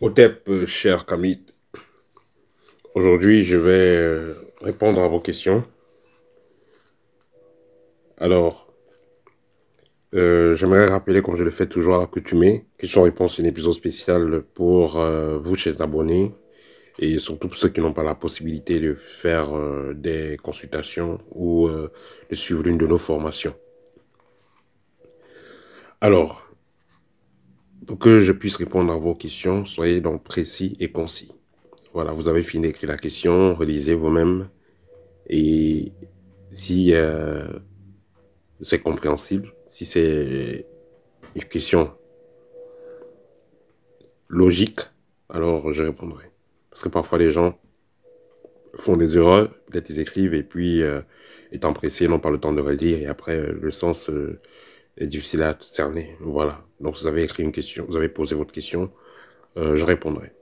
Otep, cher Kamit, aujourd'hui je vais répondre à vos questions. Alors, j'aimerais rappeler, comme je le fais toujours à l'accoutumée, question-réponse, un épisode spécial pour vous, chers abonnés, et surtout pour ceux qui n'ont pas la possibilité de faire des consultations ou de suivre l'une de nos formations. Alors, pour que je puisse répondre à vos questions, soyez donc précis et concis. Voilà, vous avez fini d'écrire la question, relisez vous-même, et si c'est compréhensible. Si c'est une question logique, alors je répondrai. Parce que parfois les gens font des erreurs, peut-être ils écrivent et puis étant pressés, n'ont pas le temps de relire et après le sens est difficile à cerner. Voilà. Donc vous avez écrit une question, vous avez posé votre question, je répondrai.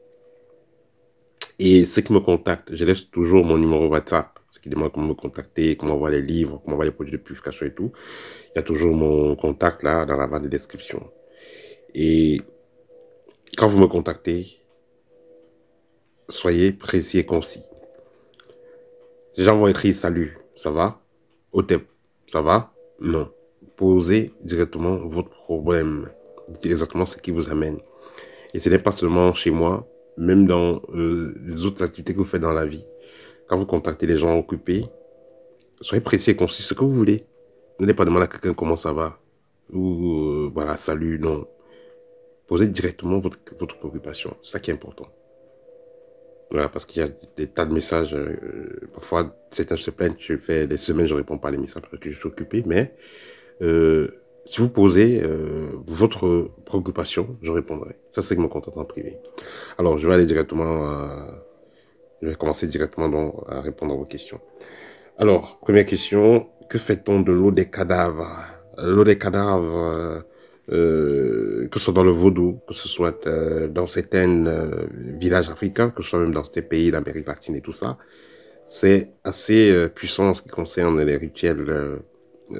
Et ceux qui me contactent, je laisse toujours mon numéro WhatsApp. Ceux qui demandent comment me contacter, comment voir les livres, comment voir les produits de purification et tout. Il y a toujours mon contact là dans la barre de description. Et quand vous me contactez, soyez précis et concis. Les gens vont écrire salut, ça va? Otep, ça va? Non. Posez directement votre problème. Dites exactement ce qui vous amène. Et ce n'est pas seulement chez moi, même dans les autres activités que vous faites dans la vie. Quand vous contactez les gens occupés, soyez précis et concis, ce que vous voulez. N'allez pas demander à quelqu'un comment ça va. Ou voilà, salut, non. Posez directement votre préoccupation. C'est ça qui est important. Voilà, parce qu'il y a des tas de messages. Parfois, certains se plaignent, je fais des semaines, je ne réponds pas à les messages parce que je suis occupé. Mais euh, si vous posez votre préoccupation, je répondrai. Ça, c'est mon contact en privé. Alors, je vais aller directement, je vais commencer directement donc, à répondre à vos questions. Alors, première question, que fait-on de l'eau des cadavres? L'eau des cadavres, que ce soit dans le vaudou, que ce soit dans certains villages africains, que ce soit même dans ces pays d'Amérique latine et tout ça, c'est assez puissant en ce qui concerne les rituels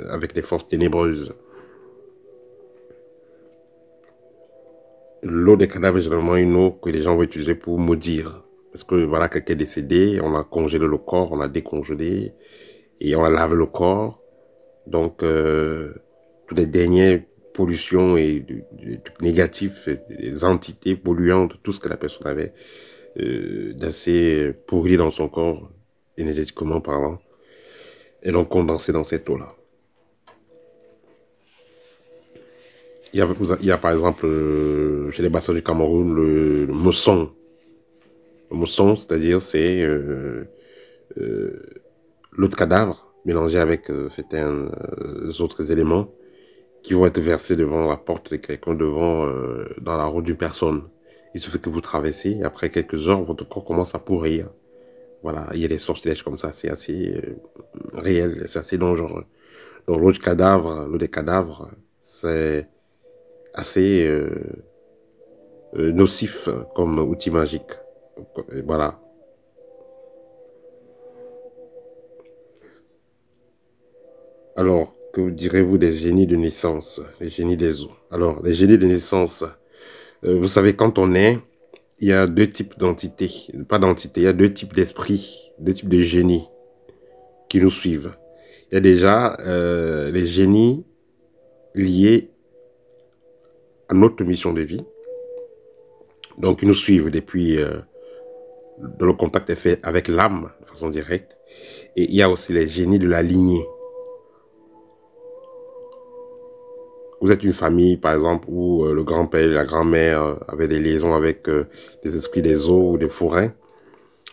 avec les forces ténébreuses. L'eau des cadavres est généralement une eau que les gens vont utiliser pour maudire. Parce que voilà, quelqu'un est décédé, on a congelé le corps, on a décongelé et on a lavé le corps. Donc, toutes les dernières pollutions et trucs négatifs, les entités polluantes, tout ce que la personne avait d'assez pourri dans son corps, énergétiquement parlant, et donc condensé dans cette eau-là. Il y a par exemple, chez les bassins du Cameroun, le mosson. Le mosson, c'est-à-dire, c'est l'eau de cadavre mélangée avec certains autres éléments qui vont être versés devant la porte de quelqu'un, devant, dans la route d'une personne. Il suffit que vous traversez, après quelques heures, votre corps commence à pourrir. Voilà, il y a des sortilèges comme ça, c'est assez réel, c'est assez dangereux. Donc l'eau des cadavres, c'est assez nocif comme outil magique. Et voilà. Alors, que direz-vous des génies de naissance, les génies des eaux? Alors, les génies de naissance, vous savez, quand on est, il y a deux types d'entités, pas d'entités, il y a deux types d'esprits, deux types de génies qui nous suivent. Il y a déjà les génies liés à notre mission de vie. Donc, ils nous suivent depuis, dont le contact est fait avec l'âme, de façon directe. Et il y a aussi les génies de la lignée. Vous êtes une famille, par exemple, où le grand-père et la grand-mère avaient des liaisons avec des esprits des eaux ou des forêts.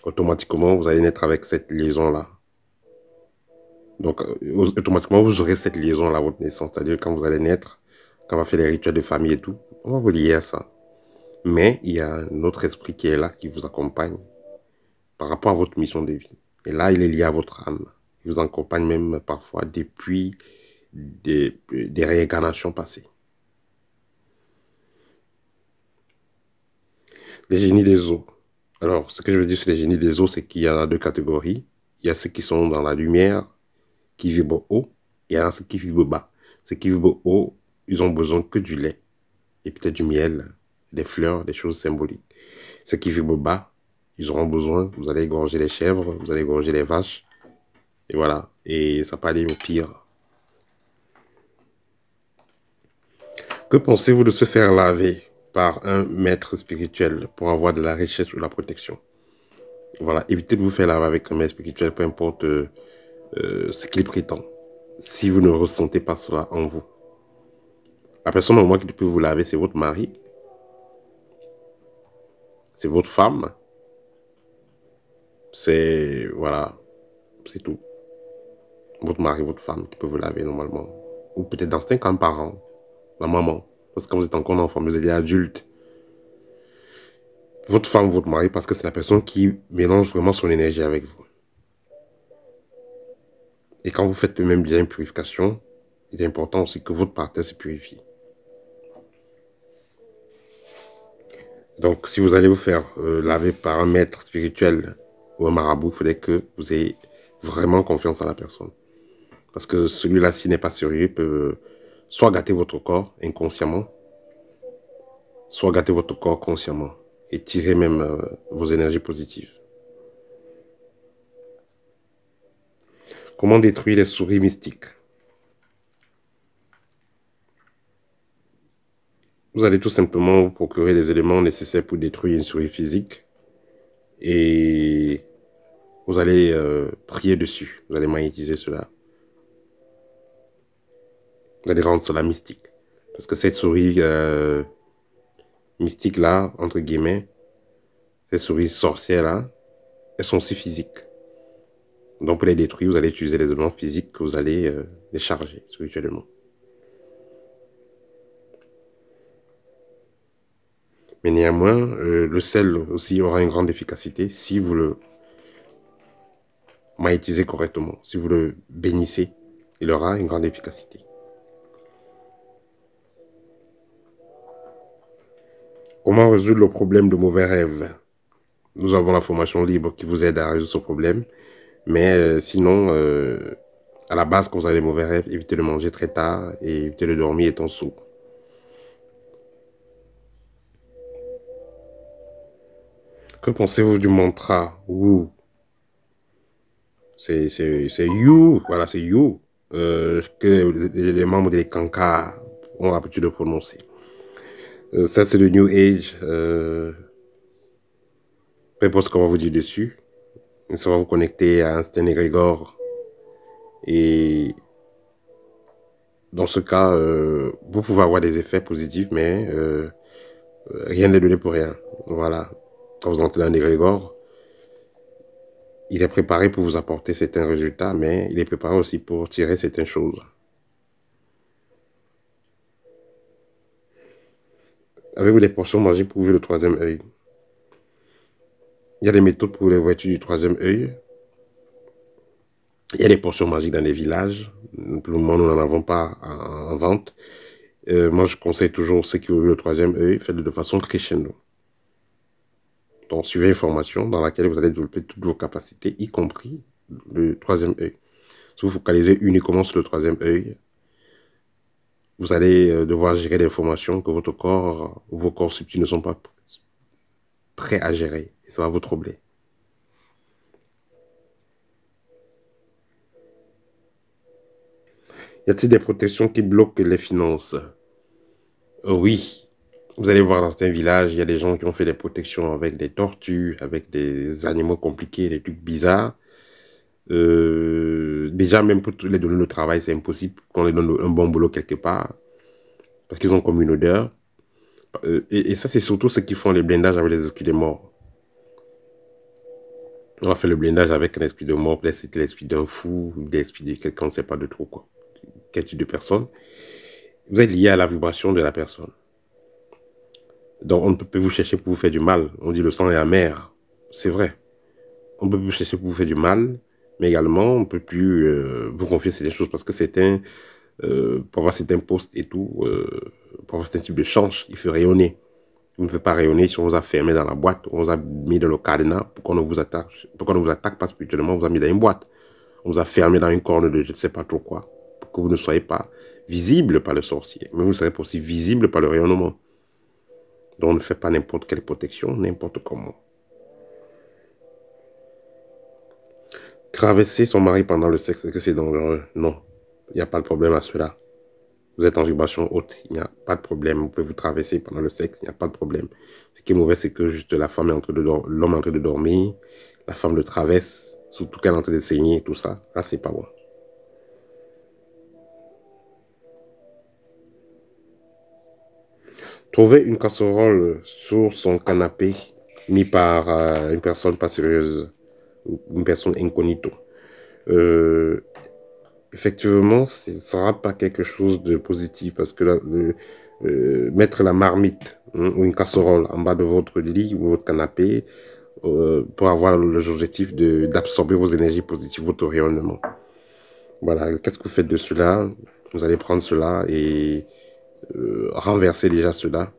Automatiquement, vous allez naître avec cette liaison-là. Donc, automatiquement, vous aurez cette liaison-là à votre naissance. C'est-à-dire, quand vous allez naître, quand on va faire les rituels de famille et tout, on va vous lier à ça. Mais il y a un autre esprit qui est là, qui vous accompagne par rapport à votre mission de vie. Et là, il est lié à votre âme. Il vous accompagne même parfois depuis des réincarnations passées. Les génies des eaux. Alors, ce que je veux dire sur les génies des eaux, c'est qu'il y en a deux catégories. Il y a ceux qui sont dans la lumière, qui vibrent haut, et il y en a ceux qui vibrent bas. Ceux qui vibrent haut, ils ont besoin que du lait, et peut-être du miel, des fleurs, des choses symboliques. Ceux qui vibrent bas, ils auront besoin. Vous allez égorger les chèvres, vous allez égorger les vaches. Et voilà. Et ça peut aller au pire. Que pensez-vous de se faire laver par un maître spirituel pour avoir de la richesse ou de la protection? Voilà. Évitez de vous faire laver avec un maître spirituel, peu importe ce qu'il prétend. Si vous ne ressentez pas cela en vous. La personne au moins qui peut vous laver, c'est votre mari. C'est votre femme. C'est, voilà, c'est tout. Votre mari, votre femme qui peut vous laver normalement. Ou peut-être dans certains cas, un parent, la maman. Parce que quand vous êtes encore enfant, vous êtes adulte. Votre femme, votre mari, parce que c'est la personne qui mélange vraiment son énergie avec vous. Et quand vous faites le même bien de purification, il est important aussi que votre partenaire se purifie. Donc, si vous allez vous faire laver par un maître spirituel ou un marabout, il faudrait que vous ayez vraiment confiance en la personne. Parce que celui-là, s'il n'est pas sérieux, il peut soit gâter votre corps inconsciemment, soit gâter votre corps consciemment et tirer même vos énergies positives. Comment détruire les souris mystiques? Vous allez tout simplement vous procurer les éléments nécessaires pour détruire une souris physique et vous allez prier dessus. Vous allez magnétiser cela. Vous allez rendre cela mystique. Parce que cette souris mystique-là, entre guillemets, ces souris sorcières-là, elles sont aussi physiques. Donc pour les détruire, vous allez utiliser les éléments physiques que vous allez les charger spirituellement. Mais néanmoins, le sel aussi aura une grande efficacité si vous le magnétisez correctement. Si vous le bénissez, il aura une grande efficacité. Comment résoudre le problème de mauvais rêves? Nous avons la formation libre qui vous aide à résoudre ce problème. Mais sinon, à la base, quand vous avez des mauvais rêves, évitez de manger très tard et évitez de dormir étant sourd. Que pensez-vous du mantra Wu? C'est You, voilà, c'est You, que les membres des Kankars ont l'habitude de prononcer. Ça, c'est le New Age. Peu importe ce qu'on va vous dire dessus. Ça va vous connecter à un certain égrégore. Et dans ce cas, vous pouvez avoir des effets positifs, mais rien n'est donné pour rien. Voilà. Quand vous entrez dans un égrégore, il est préparé pour vous apporter certains résultats, mais il est préparé aussi pour tirer certaines choses. Avez-vous des potions magiques pour ouvrir le troisième œil? Il y a des méthodes pour les voitures du troisième œil. Il y a des potions magiques dans les villages. Pour le moment, nous n'en avons pas en vente. Moi, je conseille toujours ceux qui ouvrent le troisième œil, faites-le de façon crescendo. Donc, suivez une formation dans laquelle vous allez développer toutes vos capacités, y compris le troisième œil. Si vous focalisez uniquement sur le troisième œil, vous allez devoir gérer des informations que votre corps ou vos corps subtils ne sont pas prêts à gérer. Et ça va vous troubler. Y a-t-il des protections qui bloquent les finances? Oui. Vous allez voir dans certains villages, il y a des gens qui ont fait des protections avec des tortues, avec des animaux compliqués, des trucs bizarres. Déjà, même pour les donner le travail, c'est impossible qu'on les donne un bon boulot quelque part. Parce qu'ils ont comme une odeur. Et ça, c'est surtout ceux qui font les blindages avec les esprits des morts. On va faire le blindage avec un esprit de mort, peut-être l'esprit d'un fou, l'esprit de quelqu'un, on ne sait pas de trop quoi. Quel type de personne. Vous êtes lié à la vibration de la personne. Donc, on ne peut plus vous chercher pour vous faire du mal. On dit le sang est amer. C'est vrai. On ne peut plus vous chercher pour vous faire du mal, mais également, on ne peut plus vous confier ces choses parce que c'est un, pour avoir certains postes et tout, pour avoir certains types de change, il faut rayonner. Vous ne faites pas rayonner si on vous a fermé dans la boîte, on vous a mis dans le cadenas pour qu'on ne vous attaque pas spirituellement, on vous a mis dans une boîte. On vous a fermé dans une corne de je ne sais pas trop quoi, pour que vous ne soyez pas visible par le sorcier, mais vous serez aussi visible par le rayonnement. Donc, ne faites pas n'importe quelle protection, n'importe comment. Traverser son mari pendant le sexe, est-ce que c'est dangereux? Non, il n'y a pas de problème à cela. Vous êtes en vibration haute, il n'y a pas de problème. Vous pouvez vous traverser pendant le sexe, il n'y a pas de problème. Ce qui est mauvais, c'est que juste la femme est l'homme est en train de dormir, la femme le traverse, surtout qu'elle est en train de saigner, tout ça. Là, c'est pas bon. Trouver une casserole sur son canapé mis par une personne pas sérieuse, ou une personne incognito. Euh, Effectivement, ce ne sera pas quelque chose de positif parce que mettre la marmite ou une casserole en bas de votre lit ou votre canapé pour avoir l'objectif d'absorber vos énergies positives, votre rayonnement. Voilà, qu'est-ce que vous faites de cela? Vous allez prendre cela et renverser déjà cela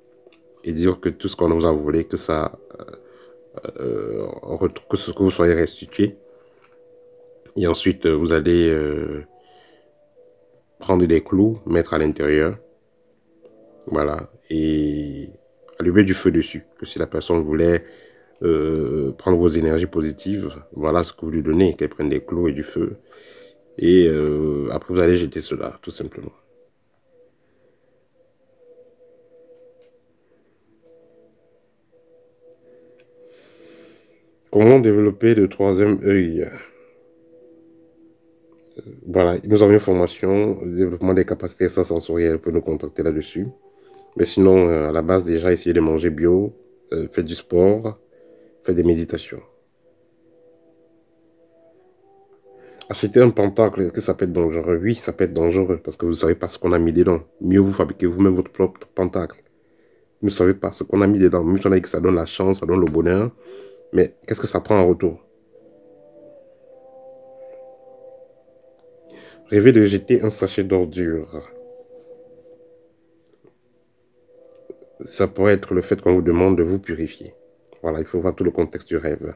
et dire que tout ce qu'on vous a volé, que ça, que vous soyez restitué. Et ensuite, vous allez prendre des clous, mettre à l'intérieur, voilà, et allumer du feu dessus. Que si la personne voulait prendre vos énergies positives, voilà ce que vous lui donnez, qu'elle prenne des clous et du feu. Et après, vous allez jeter cela, tout simplement. Comment développer le troisième œil? Voilà, nous avons une formation, le développement des capacités extrasensorielles, vous pouvez nous contacter là-dessus. Mais sinon, à la base, déjà, essayez de manger bio, faites du sport, faites des méditations. Acheter un pentacle, est-ce que ça peut être dangereux? Oui, ça peut être dangereux parce que vous ne savez pas ce qu'on a mis dedans. Mieux vous fabriquez vous-même votre propre pentacle. Vous ne savez pas ce qu'on a mis dedans. Même si on a dit que ça donne la chance, ça donne le bonheur. Mais qu'est-ce que ça prend en retour? Rêvez de jeter un sachet d'ordures. Ça pourrait être le fait qu'on vous demande de vous purifier. Voilà, il faut voir tout le contexte du rêve.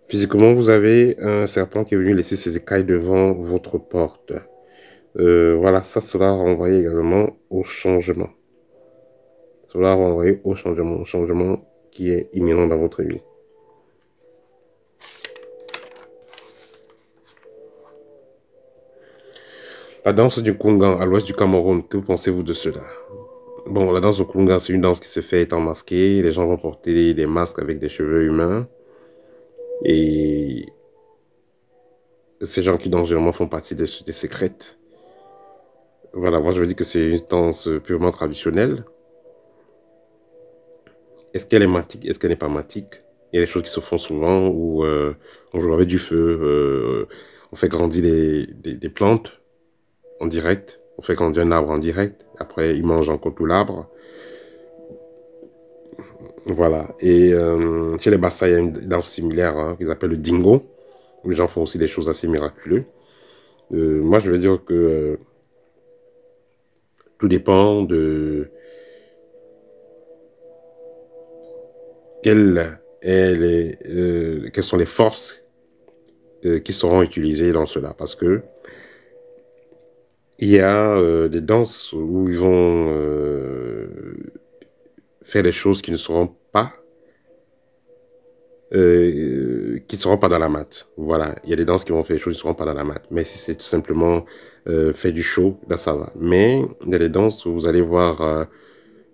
Physiquement, vous avez un serpent qui est venu laisser ses écailles devant votre porte. Voilà, ça, cela renvoie également au changement. Cela renvoie au changement qui est imminent dans votre vie. La danse du Kungan à l'ouest du Cameroun, que pensez-vous de cela? Bon, la danse du Kungan, c'est une danse qui se fait étant masquée. Les gens vont porter des masques avec des cheveux humains. Et ces gens qui dansent généralement font partie des secrètes. Voilà, moi je veux dire que c'est une danse purement traditionnelle. Est-ce qu'elle est matique? Est-ce qu'elle n'est pas matique? Il y a des choses qui se font souvent où on joue avec du feu, on fait grandir des plantes en direct, on fait grandir un arbre en direct, après ils mangent encore tout l'arbre. Voilà, et chez les Bassa, il y a une danse similaire qu'ils appellent le dingo, où les gens font aussi des choses assez miraculeuses. Moi je veux dire que tout dépend de quelles sont les forces qui seront utilisées dans cela. Parce que il y a des danses où ils vont faire des choses qui ne seront pas dans la mat. Voilà, il y a des danses qui vont faire des choses qui ne seront pas dans la mat. Mais si c'est tout simplement faire du show, là ça va. Mais il y a des danses où vous allez voir,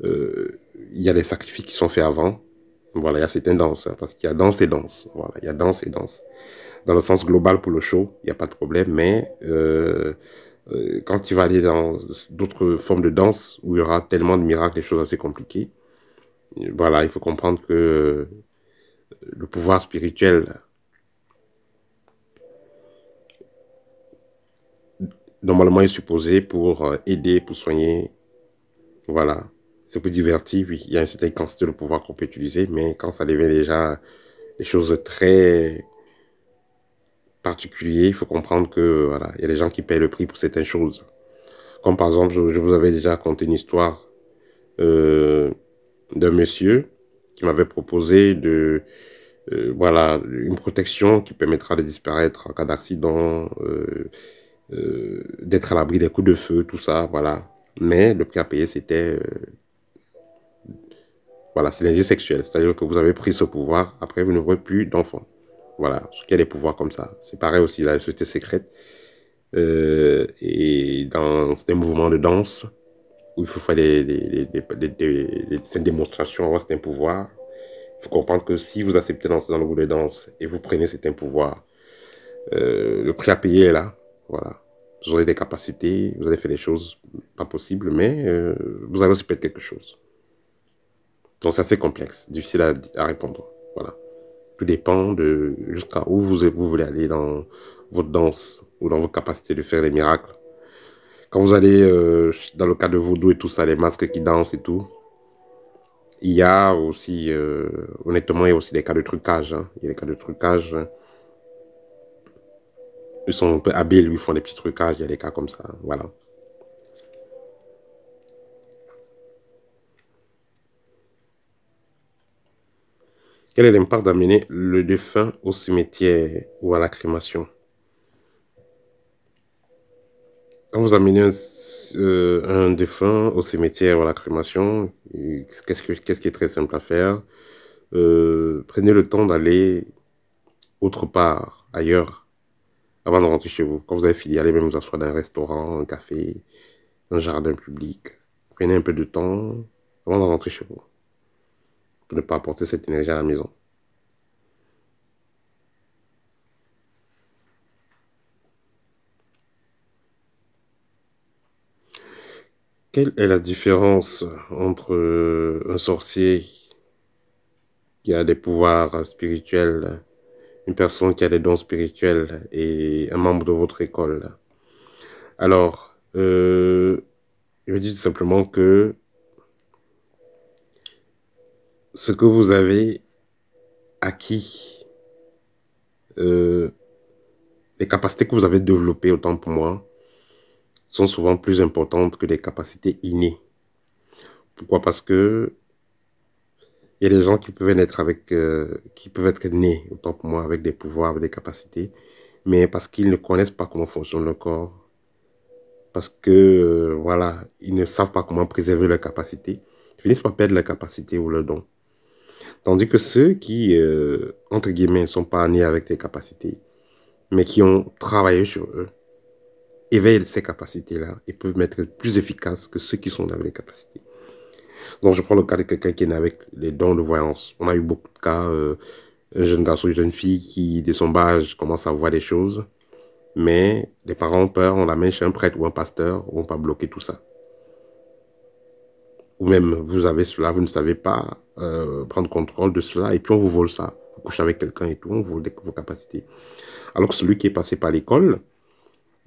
il y a des sacrifices qui sont faits avant. Voilà, il y a certaines danses, hein, parce qu'il y a danse et danse. Voilà, il y a danse et danse. Dans le sens global pour le show, il n'y a pas de problème, mais quand il va aller dans d'autres formes de danse où il y aura tellement de miracles, des choses assez compliquées, voilà, il faut comprendre que le pouvoir spirituel, normalement, est supposé pour aider, pour soigner, voilà. C'est pour divertir, oui, il y a une certaine quantité de pouvoir qu'on peut utiliser, mais quand ça devient déjà des choses très particulières, il faut comprendre que, voilà, il y a des gens qui payent le prix pour certaines choses. Comme par exemple, je vous avais déjà raconté une histoire d'un monsieur qui m'avait proposé voilà, une protection qui permettra de disparaître en cas d'accident, d'être à l'abri des coups de feu, tout ça, voilà. Mais le prix à payer, c'était... voilà, c'est l'énergie sexuelle. C'est-à-dire que vous avez pris ce pouvoir, après vous n'aurez plus d'enfants. Voilà, parce qu'il y a des pouvoirs comme ça. C'est pareil aussi, la société secrète. Et dans des mouvements de danse, où il faut faire des démonstrations, avoir certains pouvoirs. Il faut comprendre que si vous acceptez d'entrer dans le groupe de danse et vous prenez certains pouvoirs, le prix à payer est là. Voilà. Vous aurez des capacités, vous allez faire des choses pas possibles, mais vous allez aussi perdre quelque chose. Donc c'est assez complexe, difficile à répondre. Voilà. Tout dépend de jusqu'à où vous voulez aller dans votre danse ou dans vos capacités de faire des miracles. Quand vous allez dans le cas de vaudou et tout ça, les masques qui dansent et tout, il y a aussi, honnêtement, il y a aussi des cas de trucage. Hein. Il y a des cas de trucage. Hein. Ils sont un peu habiles, ils font des petits trucages, il y a des cas comme ça. Voilà. Quel est l'impact d'amener le défunt au cimetière ou à la crémation? Quand vous amenez un défunt au cimetière ou à la crémation, qu'est-ce qui est très simple à faire? Prenez le temps d'aller autre part, ailleurs, avant de rentrer chez vous. Quand vous avez fini, allez même vous asseoir dans un restaurant, un café, un jardin public. Prenez un peu de temps avant de rentrer chez vous, pour ne pas apporter cette énergie à la maison. Quelle est la différence entre un sorcier qui a des pouvoirs spirituels, une personne qui a des dons spirituels et un membre de votre école? Alors, je veux dire tout simplement que ce que vous avez acquis, euh, les capacités que vous avez développées, autant pour moi, sont souvent plus importantes que les capacités innées. Pourquoi? Parce que il y a des gens qui peuvent naître avec, qui peuvent être nés, autant pour moi, avec des pouvoirs, avec des capacités, mais parce qu'ils ne connaissent pas comment fonctionne le corps, parce que, voilà, ils ne savent pas comment préserver leurs capacités, ils finissent par perdre leurs capacités ou leurs dons. Tandis que ceux qui, entre guillemets, ne sont pas nés avec des capacités, mais qui ont travaillé sur eux, éveillent ces capacités-là et peuvent être plus efficaces que ceux qui sont dans les capacités. Donc, je prends le cas de quelqu'un qui est né avec les dons de voyance. On a eu beaucoup de cas, un jeune garçon, une jeune fille qui, de son bas âge, commence à voir des choses, mais les parents ont peur, on l'amène chez un prêtre ou un pasteur, on va bloquer tout ça. Ou même, vous avez cela, vous ne savez pas prendre contrôle de cela, et puis on vous vole ça. Vous couchez avec quelqu'un et tout, on vole vos capacités. Alors que celui qui est passé par l'école,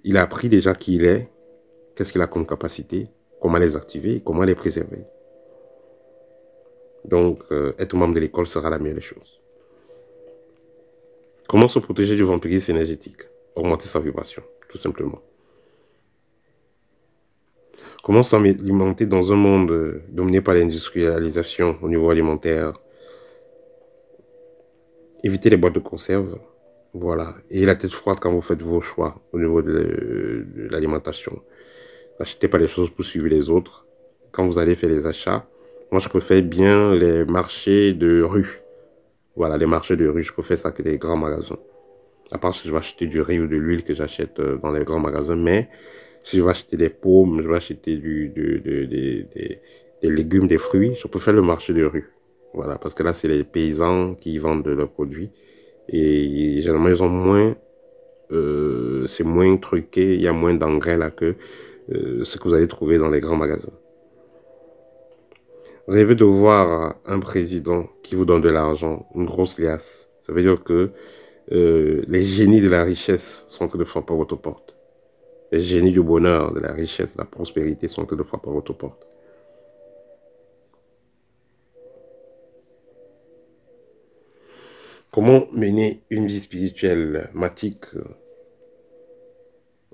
il a appris déjà qui il est, qu'est-ce qu'il a comme capacité, comment les activer, comment les préserver. Donc, être membre de l'école sera la meilleure des choses. Comment se protéger du vampirisme énergétique? Augmenter sa vibration, tout simplement. Comment s'alimenter dans un monde dominé par l'industrialisation au niveau alimentaire? Éviter les boîtes de conserve. Voilà. Et la tête froide quand vous faites vos choix au niveau de l'alimentation. N'achetez pas les choses pour suivre les autres. Quand vous allez faire les achats, moi je préfère bien les marchés de rue. Voilà, les marchés de rue, je préfère ça que les grands magasins. À part si je vais acheter du riz ou de l'huile que j'achète dans les grands magasins. Mais si je vais acheter des pommes, je vais acheter des légumes, des fruits, je préfère le marché de rue. Voilà, parce que là, c'est les paysans qui vendent leurs produits. Et généralement, ils ont moins, c'est moins truqué, il y a moins d'engrais là que ce que vous allez trouver dans les grands magasins. Rêvez de voir un président qui vous donne de l'argent, une grosse liasse. Ça veut dire que les génies de la richesse sont en train de frapper à votre porte. Les génies du bonheur, de la richesse, de la prospérité sont en train de frapper à votre porte. Comment mener une vie spirituelle, matique,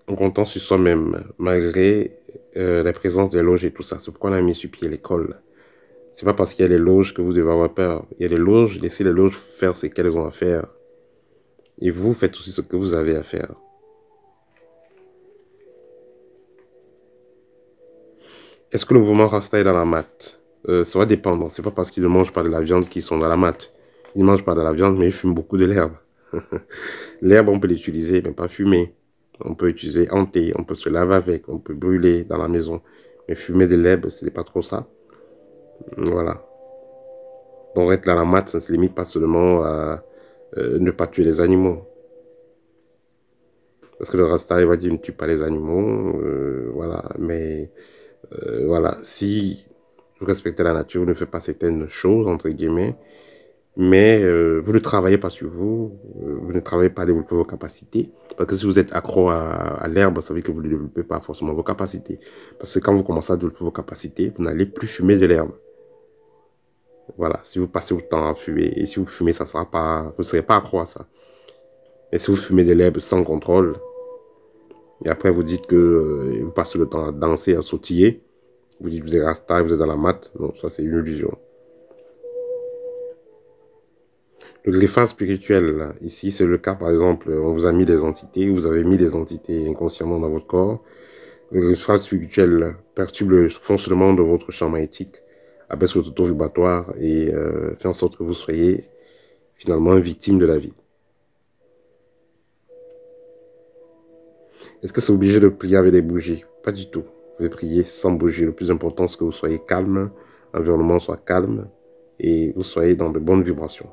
en comptant sur soi-même, malgré la présence des loges et tout ça? C'est pourquoi on a mis sur pied l'école. C'est pas parce qu'il y a les loges que vous devez avoir peur. Il y a les loges, laissez les loges faire ce qu'elles ont à faire. Et vous faites aussi ce que vous avez à faire. Est-ce que le mouvement Rasta est dans la mat? Ça va dépendre. C'est pas parce qu'ils ne mangent pas de la viande qu'ils sont dans la mat. Ils ne mangent pas de la viande, mais ils fument beaucoup de l'herbe. L'herbe, on peut l'utiliser, mais pas fumer. On peut utiliser en thé, on peut se laver avec, on peut brûler dans la maison. Mais fumer de l'herbe, ce n'est pas trop ça. Voilà. Donc être dans la mat, ça ne se limite pas seulement à ne pas tuer les animaux. Parce que le Rasta, il va dire ne tue pas les animaux. Voilà. Mais voilà, si vous respectez la nature, vous ne faites pas certaines choses, entre guillemets, mais vous ne travaillez pas sur vous, vous ne travaillez pas à développer vos capacités. Parce que si vous êtes accro à l'herbe, ça veut dire que vous ne développez pas forcément vos capacités. Parce que quand vous commencez à développer vos capacités, vous n'allez plus fumer de l'herbe. Voilà, si vous passez votre temps à fumer, et si vous fumez, ça sera pas, vous ne serez pas accro à ça. Et si vous fumez de l'herbe sans contrôle, et après vous dites que vous passez le temps à danser, à sautiller, vous dites que vous êtes rasta, vous êtes dans la mat, non, ça c'est une illusion. Le griffage spirituel, là, ici, c'est le cas, par exemple, on vous a mis des entités, vous avez mis des entités inconsciemment dans votre corps. Le griffage spirituel perturbe le fonctionnement de votre champ magnétique, abaisse votre taux vibratoire et fait en sorte que vous soyez finalement victime de la vie. Est-ce que c'est obligé de prier avec des bougies? Pas du tout. Vous pouvez prier sans bougie. Le plus important, c'est que vous soyez calme, l'environnement soit calme et vous soyez dans de bonnes vibrations.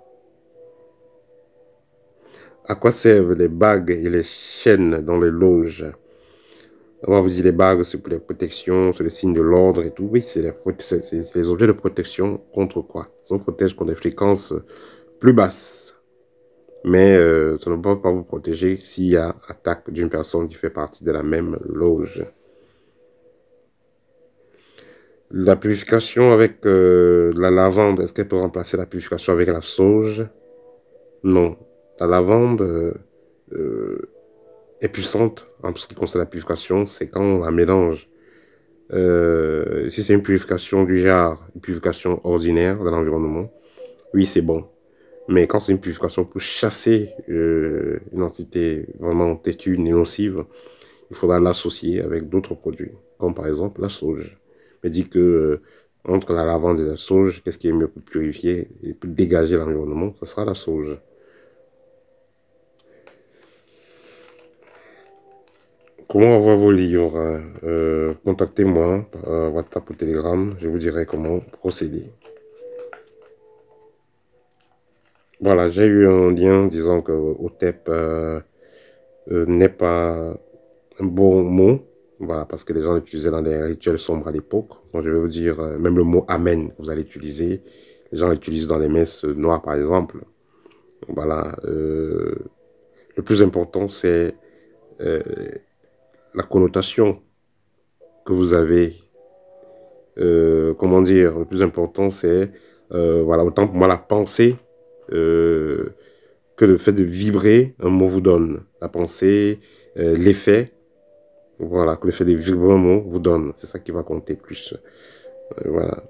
À quoi servent les bagues et les chaînes dans les loges? On va vous dire les bagues, c'est pour les protections, c'est le signe de l'ordre et tout. Oui, c'est les objets de protection contre quoi? Ça vous protège contre des fréquences plus basses. Mais ça ne peut pas vous protéger s'il y a attaque d'une personne qui fait partie de la même loge. La purification avec la lavande, est-ce qu'elle peut remplacer la purification avec la sauge? Non. La lavande est puissante en ce qui concerne la purification, c'est quand on la mélange. Si c'est une purification du genre, une purification ordinaire de l'environnement, oui, c'est bon. Mais quand c'est une purification pour chasser une entité vraiment têtue, nocive, il faudra l'associer avec d'autres produits, comme par exemple la sauge. Mais dit que entre la lavande et la sauge, qu'est-ce qui est mieux pour purifier et pour dégager l'environnement? Ce sera la sauge. Comment avoir vos livres? Contactez-moi par WhatsApp ou Telegram, je vous dirai comment procéder. Voilà, j'ai eu un lien disant que Otep n'est pas un bon mot, voilà, parce que les gens l'utilisaient dans des rituels sombres à l'époque. Donc je vais vous dire, même le mot Amen, vous allez utiliser. Les gens l'utilisent dans les messes noires, par exemple. Voilà, le plus important, c'est la connotation que vous avez. Comment dire, le plus important, c'est, voilà, autant pour moi, la pensée que le fait de vibrer, un mot vous donne. La pensée, l'effet, voilà, que le fait de vibrer un mot vous donne. C'est ça qui va compter plus. Voilà.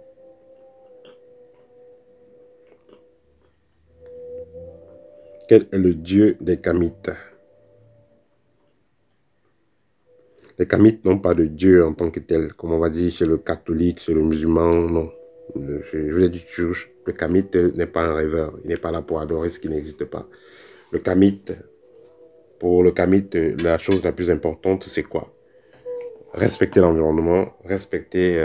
Quel est le dieu des Kamites? Les Kamites n'ont pas de dieu en tant que tel, comme on va dire chez le catholique, chez le musulman, non. Je l'ai dit toujours, le Kamite n'est pas un rêveur, il n'est pas là pour adorer ce qui n'existe pas. Le Kamite, pour le Kamite, la chose la plus importante, c'est quoi? Respecter l'environnement, respecter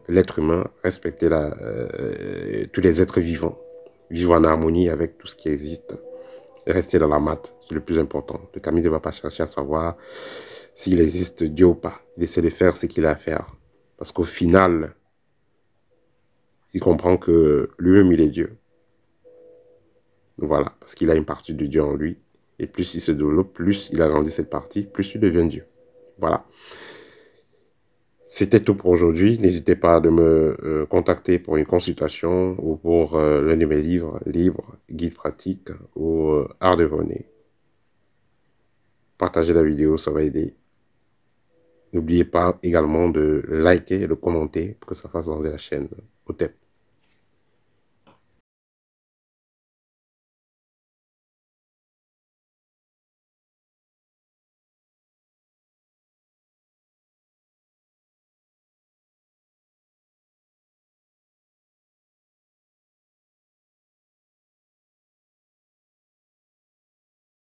l'être humain, respecter tous les êtres vivants. Vivre en harmonie avec tout ce qui existe. Et rester dans la mat, c'est le plus important. Le Kamite ne va pas chercher à savoir s'il existe Dieu ou pas. Il essaie de faire ce qu'il a à faire. Parce qu'au final, il comprend que lui-même, il est Dieu. Voilà, parce qu'il a une partie de Dieu en lui. Et plus il se développe, plus il agrandit cette partie, plus il devient Dieu. Voilà. C'était tout pour aujourd'hui. N'hésitez pas à me contacter pour une consultation ou pour l'un de mes livres, guide pratique ou art de voler. Partagez la vidéo, ça va aider. N'oubliez pas également de liker et de commenter pour que ça fasse grandir la chaîne. Au tep.